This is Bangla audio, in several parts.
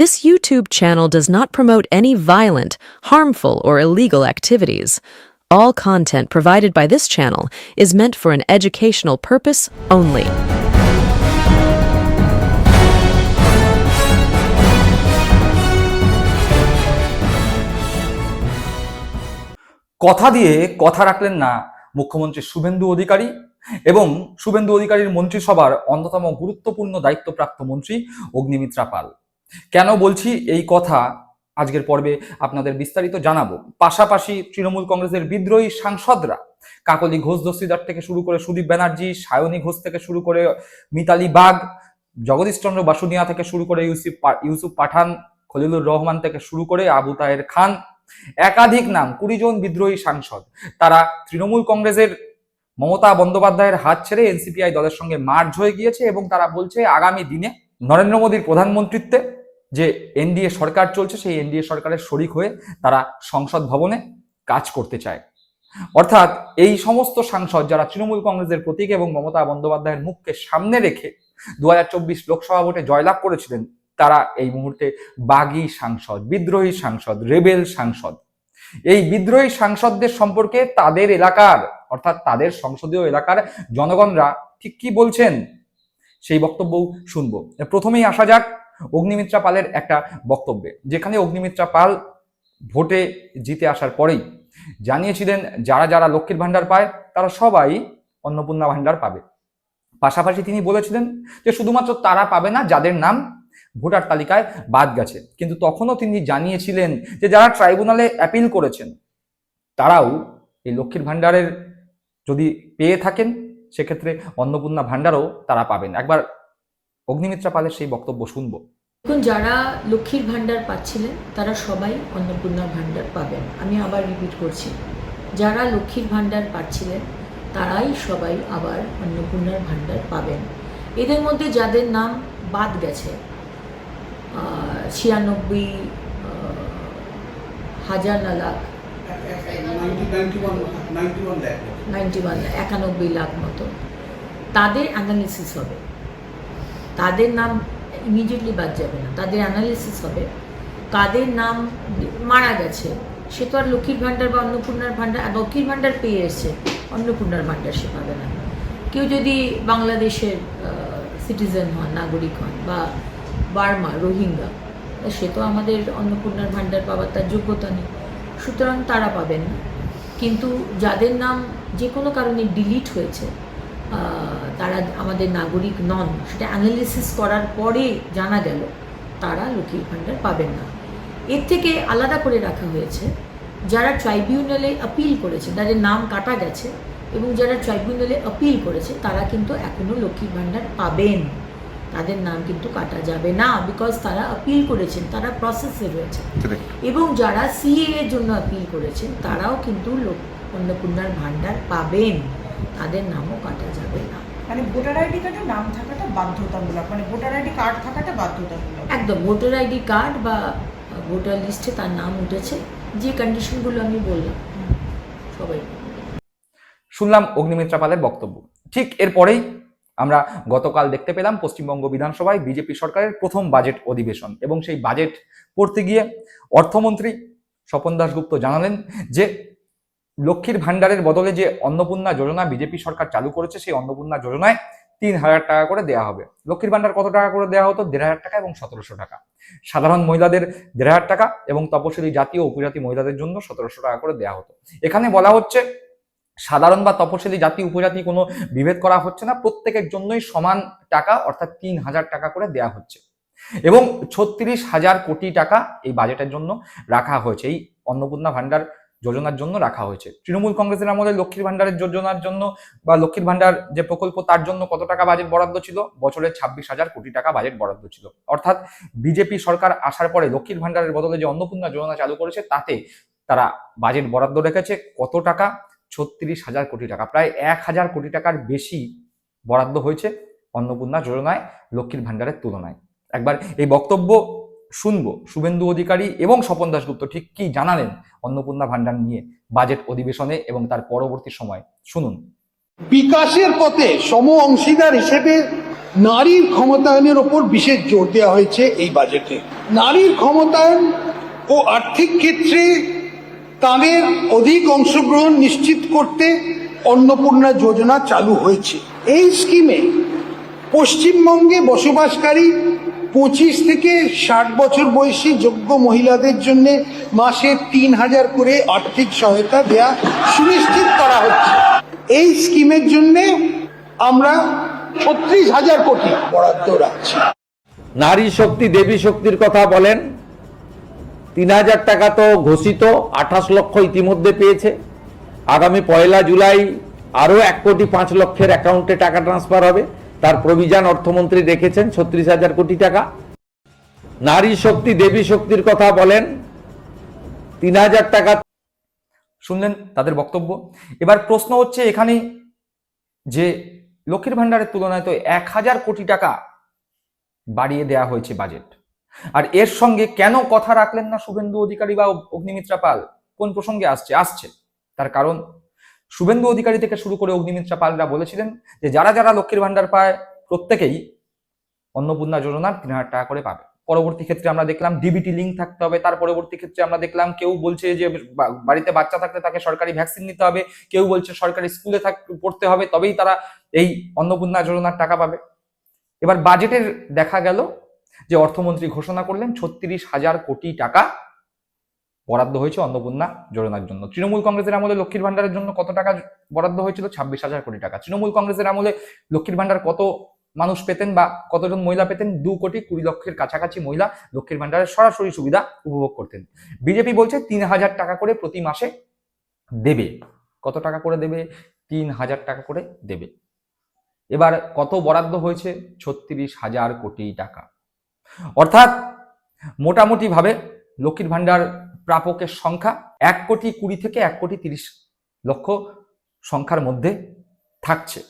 This YouTube channel does not promote any violent, harmful, or illegal activities. All content provided by this channel is meant for an educational purpose only. কথা দিয়ে কথা রাখলেন না মুখ্যমন্ত্রী শুভেন্দু অধিকারী এবং শুভেন্দু অধিকারীর মন্ত্রিসভার অন্যতম গুরুত্বপূর্ণ দায়িত্বপ্রাপ্ত মন্ত্রী অগ্নিমিত্রা পাল। কেন বলছি এই কথা আজকের পর্বে আপনাদের বিস্তারিত জানাবো। পাশাপাশি তৃণমূল কংগ্রেসের বিদ্রোহী সাংসদরা কাকলি ঘোষ দস্তিদার থেকে শুরু করে সুদীপ ব্যানার্জি, সায়নী ঘোষ থেকে শুরু করে মিতালি বাগ, জগদীশ চন্দ্র বাসুনিয়া থেকে শুরু করে ইউসুফ পাঠান, খলিলুর রহমান থেকে শুরু করে আবু তাহের খান, একাধিক নাম 20 জন বিদ্রোহী সাংসদ তারা তৃণমূল কংগ্রেসের মমতা বন্দ্যোপাধ্যায়ের হাত ছেড়ে এনসিপিআই দলের সঙ্গে মার্জ হয়ে গিয়েছে এবং তারা বলছে আগামী দিনে নরেন্দ্র মোদীর প্রধানমন্ত্রিত্বে যে এনডিএ সরকার চলছে সেই এনডিএ সরকারের শরিক হয়ে তারা সংসদ ভবনে কাজ করতে চায়। অর্থাৎ এই সমস্ত সাংসদ যারা তৃণমূল কংগ্রেসের প্রতীক এবং মমতা বন্দ্যোপাধ্যায়ের মুখকে সামনে রেখে 2024 লোকসভা ভোটে জয়লাভ করেছিলেন, তারা এই মুহূর্তে বাগী সাংসদ, বিদ্রোহী সাংসদ, রেবেল সাংসদ। এই বিদ্রোহী সাংসদদের সম্পর্কে তাদের এলাকার অর্থাৎ তাদের সংসদীয় এলাকার জনগণরা ঠিক কি বলছেন সেই বক্তব্য শুনবো। প্রথমেই আসা যাক অগ্নিমিত্রা পালের একটা বক্তব্যে, যেখানে অগ্নিমিত্রা পাল ভোটে জিতে আসার পরেই জানিয়েছিলেন যারা যারা লক্ষ্মীর ভান্ডার পায় তারা সবাই অন্নপূর্ণা ভান্ডার পাবে। পাশাপাশি তিনি বলেছিলেন যে শুধুমাত্র তারা পাবে না যাদের নাম ভোটার তালিকায় বাদ গেছে, কিন্তু তখনও তিনি জানিয়েছিলেন যে যারা ট্রাইব্যুনালে অ্যাপিল করেছেন তারাও এই লক্ষ্মীর ভান্ডারের যদি পেয়ে থাকেন সেক্ষেত্রে অন্নপূর্ণা ভান্ডারও তারা পাবেন। একবার অগ্নিমিত্রা পালের সেই বক্তব্য শুনবো। এখন যারা লক্ষ্মীর ভান্ডার পাচ্ছিলেন তারা সবাই অন্নপূর্ণা ভান্ডার পাবেন। আমি আবার রিপিট করছি, যারা লক্ষ্মীর ভান্ডার পাচ্ছিলেন তারাই সবাই আবার অন্নপূর্ণার ভান্ডার পাবেন। এদের মধ্যে যাদের নাম বাদ গেছে 91 লাখ মতো, তাদের অ্যানালিসিস হবে। তাদের নাম ইমিডিয়েটলি বাদ যাবে না, তাদের অ্যানালিসিস হবে কাদের নাম মারা গেছে। সে তো আর লক্ষ্মীর ভান্ডার বা অন্নপূর্ণার ভান্ডার, লক্ষ্মীর ভান্ডার পেয়ে এসছে, অন্নপূর্ণার ভান্ডার সে পাবে না। কেউ যদি বাংলাদেশের সিটিজেন হন, নাগরিক হন, বা বার্মা, রোহিঙ্গা, সে তো আমাদের অন্নপূর্ণার ভান্ডার পাওয়ার তার যোগ্যতা নেই, সুতরাং তারা পাবেন না। কিন্তু যাদের নাম যে কোনো কারণে ডিলিট হয়েছে, তারা আমাদের নাগরিক নন, সেটা অ্যানালিসিস করার পরে জানা গেল তারা লক্ষ্মীর ভান্ডার পাবেন না। এর থেকে আলাদা করে রাখা হয়েছে যারা ট্রাইব্যুনালে আপিল করেছে, তাদের নাম কাটা গেছে এবং যারা ট্রাইব্যুনালে আপিল করেছে তারা কিন্তু এখনও লক্ষ্মীর ভান্ডার পাবেন। তাদের নাম কিন্তু কাটা যাবে না, বিকজ তারা আপিল করেছেন, তারা প্রসেসে রয়েছে। এবং যারা সিএ এর জন্য আপিল করেছেন তারাও কিন্তু অন্নপূর্ণার ভান্ডার পাবেন, তাদের নামও কাটা যাবে না। মানে ভোটার আইডি কার্ডে নাম থাকাটা বাধ্যতামূলক, মানে ভোটার আইডি কার্ড থাকাটা বাধ্যতামূলক। একদম, ভোটার আইডি কার্ড বা ভোটার লিস্টে তার নাম উঠেছে, যে কন্ডিশনগুলো আমি বললাম সবাই। শুনলাম অগ্নিমিত্রা পালের বক্তব্য। ঠিক এরপরেই আমরা গতকাল দেখতে পেলাম পশ্চিমবঙ্গ বিধানসভায় বিজেপি সরকারের প্রথম বাজেট অধিবেশন, এবং সেই বাজেট পড়তে গিয়ে অর্থমন্ত্রী স্বপন দাশগুপ্ত জানালেন যে লক্ষ্মীর ভান্ডারের বদলে যে অন্নপূর্ণা যোজনা বিজেপি সরকার চালু করেছে সেই অন্নপূর্ণা যোজনায় 3000 টাকা করে দেওয়া হবে। লক্ষ্মীর ভান্ডার কত টাকা করে দেওয়া হতো? 1500 টাকা এবং 1700 টাকা। সাধারণ মহিলাদের 1500 টাকা এবং তপশিলি জাতি ও উপজাতি মহিলাদের জন্য 1700 টাকা করে দেওয়া হতো। এখানে বলা হচ্ছে সাধারণ বা তপশিলি জাতি উপজাতি কোনো বিভেদ করা হচ্ছে না, প্রত্যেকের জন্যই সমান টাকা অর্থাৎ 3000 টাকা করে দেওয়া হচ্ছে এবং 36,000 কোটি টাকা এই বাজেটের জন্য রাখা হয়েছে, এই অন্নপূর্ণা ভান্ডার যোজনার জন্য রাখা হয়েছে। তৃণমূল কংগ্রেসের আমলে লক্ষ্মীর ভান্ডারের যোজনার জন্য বা লক্ষ্মীর ভান্ডার যে প্রকল্প তার জন্য কত টাকা বাজেট বরাদ্দ ছিল? বছরে 26,000 কোটি টাকা বাজেট বরাদ্দ ছিল। অর্থাৎ বিজেপি সরকার আসার পরে লক্ষ্মীর ভান্ডারের বদলে যে অন্নপূর্ণা যোজনা চালু করেছে তাতে তারা বাজেট বরাদ্দ রেখেছে কত টাকা? 36,000 কোটি টাকা, প্রায় 1000 কোটি টাকার বেশি বরাদ্দ হয়েছে অন্নপূর্ণা যোজনায় লক্ষ্মীর ভান্ডারের তুলনায়। একবার এই বক্তব্য শুনবো শুভেন্দু অধিকারী এবং স্বপন দাশগুপ্ত ঠিক কি জানালেন অন্নপূর্ণা ভান্ডার নিয়ে বাজেট অধিবেশনে এবং তার পরবর্তী সময়। শুনুন। বিকাশের পথে সম অংশীদার হিসেবে নারীর ক্ষমতায়নের ওপর বিশেষ জোর দেওয়া হয়েছে এই বাজেটে। নারীর ক্ষমতায়ন ও আর্থিক ক্ষেত্রে তাদের অধিক অংশগ্রহণ নিশ্চিত করতে অন্নপূর্ণা যোজনা চালু হয়েছে। এই স্কিমে পশ্চিমবঙ্গে বসবাসকারী 25 থেকে 60 বছর বয়সী যোগ্য মহিলাদের জন্য মাসে 3000 করে আর্থিক সহায়তা দেয়া সুনিশ্চিত করা হচ্ছে। এই স্কিমের জন্য আমরা 36,000 কোটি বরাদ্দ রাখছি। নারী শক্তি দেবী শক্তির কথা বলেন, 3000 টাকা তো ঘোষিত, 28 লক্ষ ইতিমধ্যে পেয়েছে। আগামী 1 জুলাই আরও 1,05,00,000 অ্যাকাউন্টে টাকা ট্রান্সফার হবে। তার প্রভিশন অর্থমন্ত্রী রেখেছেন 36,000 কোটি টাকা। নারী শক্তি দেবী শক্তির কথা বলেন, 3000 টাকা। শুনলেন তাদের বক্তব্য। এবার প্রশ্ন হচ্ছে এখানে যে লক্ষ্মীর ভান্ডারের তুলনায় তো 1000 কোটি টাকা বাড়িয়ে দেয়া হয়েছে বাজেট, আর এর সঙ্গে কেন কথা রাখলেন না শুভেন্দু অধিকারী বা অগ্নিমিত্রা পাল? কোন প্রসঙ্গে আসছে তার কারণ শুভেন্দু অধিকারী থেকে শুরু করে অগ্নিমিত্রা পালরা বলেছিলেন যে যারা যারা লক্ষ্মীর ভান্ডার পায় প্রত্যেকেই অন্নপূর্ণা যোজনার 3000 টাকা করে পাবে। পরবর্তী ক্ষেত্রে আমরা দেখলাম ডিবিটি লিঙ্ক থাকতে হবে। তার পরবর্তী ক্ষেত্রে আমরা দেখলাম কেউ বলছে যে বাড়িতে বাচ্চা থাকলে তাকে সরকারি ভ্যাকসিন নিতে হবে, কেউ বলছে সরকারি স্কুলে পড়তে হবে তবেই তারা এই অন্নপূর্ণা যোজনার টাকা পাবে। এবার বাজেটের দেখা গেল যে অর্থমন্ত্রী ঘোষণা করলেন 36,000 কোটি টাকা বরাদ্দ হয়েছে অন্নপূর্ণা যোজনার জন্য। তৃণমূল কংগ্রেসের আমলে লক্ষ্মীর ভান্ডারের জন্য কত টাকা বরাদ্দ হয়েছিল? 26,000 কোটি টাকা। তৃণমূল কংগ্রেসের আমলে লক্ষ্মীর ভান্ডার কত মানুষ পেতেন বা কতজন মহিলা পেতেন? 2,20,00,000 কাছাকাছি মহিলা লক্ষ্মীর ভান্ডারের সরাসরি সুবিধা উপভোগ করতেন। বিজেপি বলছে 3,000 টাকা করে প্রতি মাসে দেবে। কত টাকা করে দেবে? 3,000 টাকা করে দেবে। এবার কত বরাদ্দ হয়েছে? 36,000 কোটি টাকা। অর্থাৎ মোটামুটি ভাবে লক্ষ্মীর ভান্ডার প্রাপকের সংখ্যা 1,20,00,000 থেকে 1,30,00,000 সংখ্যার মধ্যে থাকছে।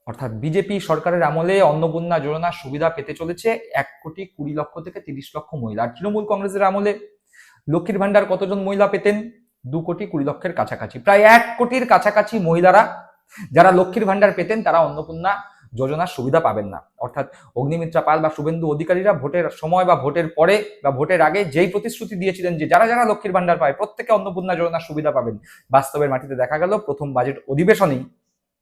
অর্থাৎ বিজেপি সরকারের আমলে অন্নপূর্ণা যোজনার সুবিধা পেতে চলেছে 1,20,00,000 থেকে 30,00,000 মহিলা। আর তৃণমূল কংগ্রেসের আমলে লক্ষ্মীর ভান্ডার কতজন মহিলা পেতেন? 2,20,00,000 কাছাকাছি, প্রায় 1 কোটির কাছাকাছি মহিলারা যারা লক্ষ্মীর ভান্ডার পেতেন তারা অন্নপূর্ণা যোজনার সুবিধা পাবেন না। অর্থাৎ অগ্নিমিত্রা পাল বা শুভেন্দু অধিকারীরা ভোটের সময় বা ভোটের পরে বা ভোটের আগে যেই প্রতিশ্রুতি দিয়েছিলেন যে যারা যারা লক্ষ্মীর ভান্ডার পায় প্রত্যেকে অন্নপূর্ণা যোজনার সুবিধা পাবেন, বাস্তবের মাটিতে দেখা গেল প্রথম বাজেট অধিবেশনেই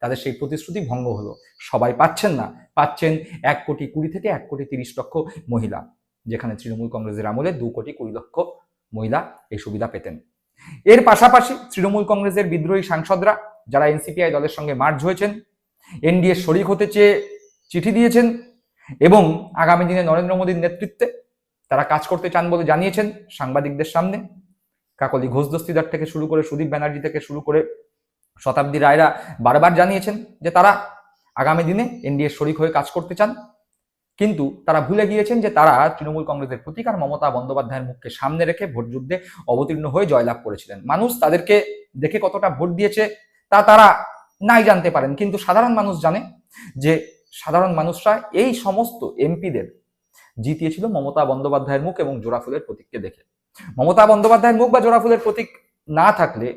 তাদের সেই প্রতিশ্রুতি ভঙ্গ হলো। সবাই পাচ্ছেন না, পাচ্ছেন 1,20,00,000 থেকে 1,30,00,000 মহিলা, যেখানে তৃণমূল কংগ্রেসের আমলে 2,20,00,000 মহিলা এই সুবিধা পেতেন। এর পাশাপাশি তৃণমূল কংগ্রেসের বিদ্রোহী সাংসদরা যারা এনসিপিআই দলের সঙ্গে মার্জ হয়েছেন, এনডিএ শরিক হতে চেয়ে চিঠি দিয়েছেন এবং আগামী দিনে নরেন্দ্র মোদীর নেতৃত্বে তারা কাজ করতে চান বলে জানিয়েছেন সাংবাদিকদের সামনে। কাকলি ঘোষ দস্তিদার থেকে শুরু করে সুদীপ ব্যানার্জি থেকে শুরু করে শতাব্দী রায়রা বারবার জানিয়েছেন যে তারা আগামী দিনে এনডিএ শরিক হয়ে কাজ করতে চান, কিন্তু তারা ভুলে গিয়েছেন যে তারা তৃণমূল কংগ্রেসের প্রতীক আর মমতা বন্দ্যোপাধ্যায়ের মুখকে সামনে রেখে ভোট যুদ্ধে অবতীর্ণ হয়ে জয়লাভ করেছিলেন। মানুষ তাদেরকে দেখে কতটা ভোট দিয়েছে তা তারা নাই জানতে পারেন, কিন্তু সাধারণ মানুষ জানে যে সাধারণ মানুষরা এই সমস্ত এমপিদের জিতিয়েছিল মমতা বন্দ্যোপাধ্যায়ের মুখ এবং জোড়াফুলের প্রতীককে দেখে। মমতা বন্দ্যোপাধ্যায়ের মুখ বা জোড়াফুলের প্রতীক না থাকলে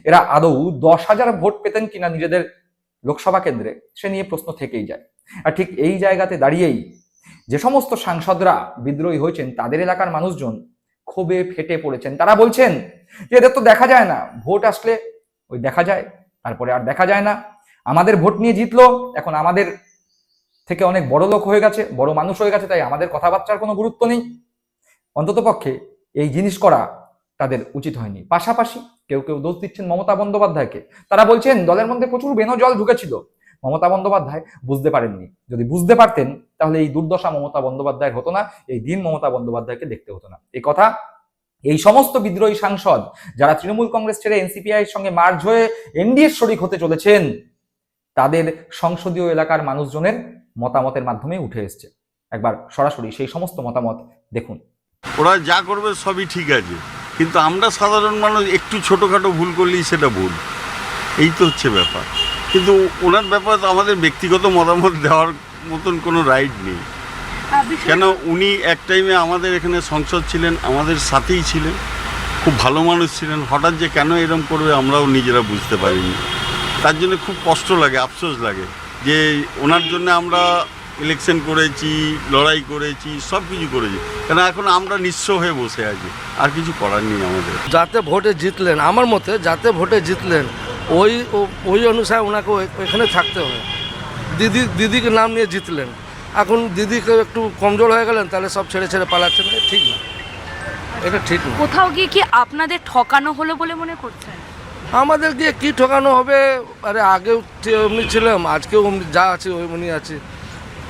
এরা আদৌ 10,000 ভোট পেতেন কিনা নিজেদের লোকসভা কেন্দ্রে, সে নিয়ে প্রশ্ন থেকেই যায়। আর ঠিক এই জায়গাতে দাঁড়িয়েই যে সমস্ত সাংসদরা বিদ্রোহী হয়েছেন তাদের এলাকার মানুষজন ক্ষোভে ফেটে পড়েছেন। তারা বলছেন যে এদের তো দেখা যায় না, ভোট আসলে ওই দেখা যায়, তারপরে আর দেখা যায় না। আমাদের ভোট নিয়ে জিতলো, এখন আমাদের থেকে অনেক বড় লোক হয়ে গেছে, বড় মানুষ হয়ে গেছে, তাই আমাদের কথাবার্তার কোনো গুরুত্ব নেই। অন্ততপক্ষে এই জিনিস করা তাদের উচিত হয়নি। পাশাপাশি কেউ কেউ দোষ দিচ্ছেন মমতা বন্দ্যোপাধ্যায়কে। তারা বলছেন দলের মধ্যে প্রচুর বেনজল ঢুকেছিল, মমতা বন্দ্যোপাধ্যায় বুঝতে পারেননি। যদি বুঝতে পারতেন তাহলে এই দুর্দশা মমতা বন্দ্যোপাধ্যায়ের হতো না, এই দিন মমতা বন্দ্যোপাধ্যায়কে দেখতে হতো না। এই কথা এই সমস্ত বিদ্রোহী সাংসদ যারা তৃণমূল কংগ্রেস ছেড়ে এনসিপিআই এর সঙ্গে মার্জ হয়ে এনডিএর শরিক হতে চলেছেন তাদের সংসদীয় এলাকার মানুষজনের মতামতের মাধ্যমে উঠে এসছে। একবার সরাসরি সেই সমস্ত মতামত দেখুন। ওরা যা করবে সবই ঠিক আছে, কিন্তু আমরা সাধারণ মানুষ একটু ছোটোখাটো ভুল করলেই সেটা ভুল, এই তো হচ্ছে ব্যাপার। কিন্তু ওনার ব্যাপারে তো আমাদের ব্যক্তিগত মতামত দেওয়ার মতন কোনো রাইট নেই, কেন উনি এক টাইমে আমাদের এখানে সংসদ ছিলেন, আমাদের সাথেই ছিলেন, খুব ভালো মানুষ ছিলেন। হঠাৎ যে কেন এরকম করবে আমরাও নিজেরা বুঝতে পারিনি। তার জন্য খুব কষ্ট লাগে, আফসোস লাগে যে ওনার জন্য আমরা ইলেকশন করেছি, লড়াই করেছি, সব কিছু করেছি, কেন এখন আমরা নিঃস্ব হয়ে বসে আছি, আর কিছু করার নেই আমাদের। যাতে ভোটে জিতলেন, আমার মতে যাতে ভোটে জিতলেন ওই অনুসারে ওনাকে ওইখানে থাকতে হবে। দিদিকে নাম নিয়ে জিতলেন, এখন দিদিকে একটু কমজোর হয়ে গেলেন, তাহলে সব ছেড়ে ছেড়ে পালাচ্ছেন, ঠিক না, এটা ঠিক না। কোথাও গিয়ে কি আপনাদের ঠকানো হলো বলে মনে করছেন? আমাদের গিয়ে কী ঠকানো হবে? আরে আগেও এমনি ছিলাম, আজকেও যা আছে ওমনি আছে,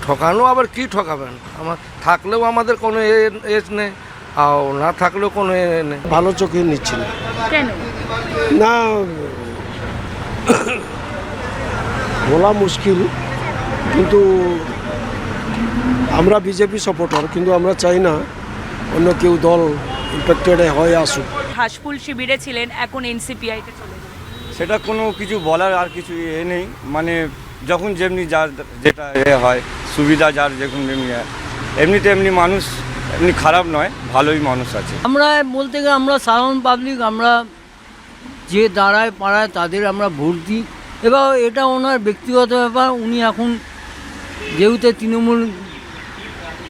ঠকানো আবার কি ঠকাবেন? আমার থাকলেও আমাদের কোনো এজ নেই, আর না থাকলেও কোনো নেই। ভালো চোখে নিচ্ছি না। কেন? না বলা মুশকিল, কিন্তু আমরা বিজেপি সাপোর্টার, কিন্তু আমরা চাই না অন্য কেউ দল ইম্প্যাক্টেড হয়ে আসুক। হাসফুল শিবিরে ছিলেন, এখন এনসিপিআইতে চলে গেলেন। সেটা কোনো কিছু বলার আর কিছু নেই, মানে যখন যেমনি যার যেটা হয় সুবিধা, যার যখন যেমনি এমনিতে এমনি মানুষ এমনি খারাপ নয়, ভালোই মানুষ আছে। আমরা বলতে গেলে আমরা সাধারণ পাবলিক, আমরা যে দাঁড়ায় পাড়ায় তাদের আমরা ভোট দিই। এবার এটা ওনার ব্যক্তিগত ব্যাপার, উনি এখন যেহেতু তৃণমূল,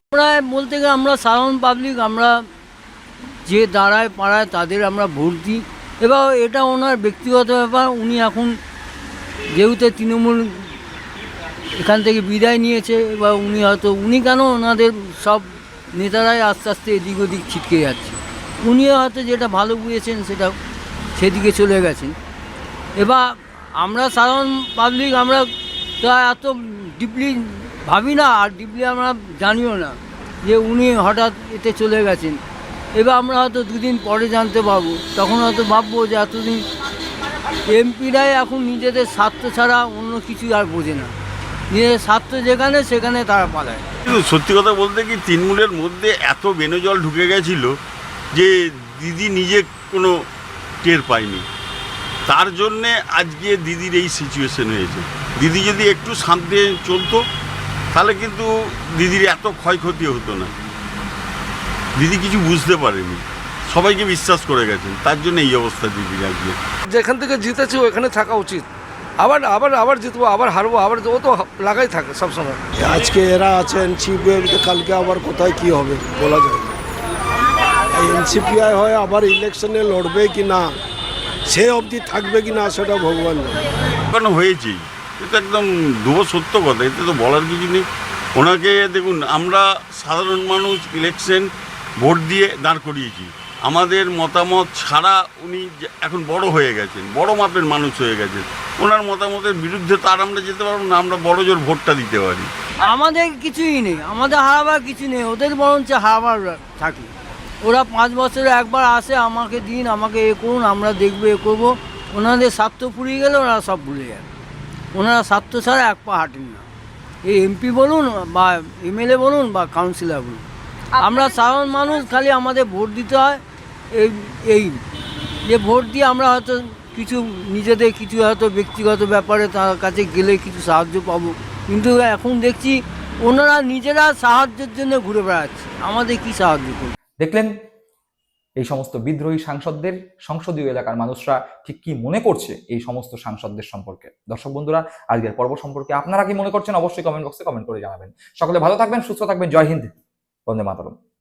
আমরা বলতে গেলে আমরা সাধারণ পাবলিক, আমরা যে দাঁড়ায় পাড়ায় তাদের আমরা ভোট দিই। এবার এটা ওনার ব্যক্তিগত ব্যাপার, উনি এখন যেহেতু তৃণমূল এখান থেকে বিদায় নিয়েছে, এবার উনি কেন ওনাদের সব নেতারাই আস্তে আস্তে এদিক ওদিক ছিটকে যাচ্ছে, উনিও হয়তো যেটা ভালো বুঝেছেন সেটা সেদিকে চলে গেছেন। এবার আমরা সাধারণ পাবলিক, আমরা তো এত ডিপলি ভাবি না, আর ডিপলি আমরা জানিও না যে উনি হঠাৎ এতে চলে গেছেন। এবার আমরা হয়তো দুদিন পরে জানতে পারবো, তখন হয়তো ভাববো যে এতদিন এমপিরাই এখন নিজেদের স্বার্থ ছাড়া অন্য কিছু আর বোঝে না, নিজেদের স্বার্থ যেখানে সেখানে তারা পালায়। কিন্তু সত্যি কথা বলতে কি, তৃণমূলের মধ্যে এত বেনজল ঢুকে গেছিল যে দিদি নিজে কোনো টের পায়নি, তার জন্যে আজকে দিদির এই সিচুয়েশন হয়েছে। দিদি যদি একটু শান্তি চলতো তাহলে কিন্তু দিদির এত ক্ষয়ক্ষতি হতো না। দিদি কিছু বুঝতে পারেনি, সবাইকে বিশ্বাস করে গেছেন, তার জন্য এই অবস্থা দিদির আজকে। যেখান থেকে জিতেছি ওখানে থাকা উচিত, আবার আবার আবার জিতবো, আবার হারবো, আবার ও তো লাগাই থাকে সবসময়। আজকে এরা আছেন এনসিপিআই, কালকে আবার কোথায় কি হবে বলা যায় না। এনসিপিআই হয় আবার ইলেকশনে লড়বে কি না, সে অবধি থাকবে কি না সেটা ভগবান জানে। কেন হয়েছেই, এটা একদম ধ্রুব সত্য কথা, এতে তো বলার কিছু নেই। ওনাকে দেখুন, আমরা সাধারণ মানুষ ইলেকশন ভোট দিয়ে দাঁড় করিয়েছি, আমাদের মতামত ছাড়া উনি এখন বড় হয়ে গেছেন, বড় মাপের মানুষ হয়ে গেছেন, ওনার মতামতের বিরুদ্ধে তো আর আমরা যেতে পারবো না, আমরা বড় জোর ভোটটা দিতে পারি। আমাদের কিছুই নেই, আমাদের হারাবার কিছু নেই, ওদের বরঞ্চ হারাবার থাকে। ওরা 5 বছরে একবার আসে, আমাকে দিন, আমাকে এ করুন, আমরা দেখবো, এ করবো। ওনাদের স্বার্থ ফুরিয়ে গেলে ওনারা সব ভুলে যাবে, ওনারা স্বার্থ ছাড়া এক পা হাঁটেন না। এই এমপি বলুন বা এমএলএ বলুন বা কাউন্সিলর বলুন, আমরা সাধারণ মানুষ, খালি আমাদের ভোট দিতে হয়। এই যে ভোট দিয়ে আমরা হয়তো কিছু নিজেদের কিছু হয়তো ব্যক্তিগত ব্যাপারে তার কাছে গেলে কিছু সাহায্য পাবো, কিন্তু এখন দেখছি ওনারা নিজেরা সাহায্যের জন্য ঘুরে বেড়াচ্ছে, আমাদের কি সাহায্য করবে? দেখলেন এই সমস্ত বিদ্রোহী সাংসদদের, সংসদীয় এলাকার মানুষরা ঠিক কি মনে করছে এই সমস্ত সাংসদদের সম্পর্কে। দর্শক বন্ধুরা, আজকের পর্ব সম্পর্কে আপনারা কি মনে করছেন অবশ্যই কমেন্ট বক্সে কমেন্ট করে জানাবেন। সকলে ভালো থাকবেন, সুস্থ থাকবেন। জয় হিন্দ, বন্দে মাতরম।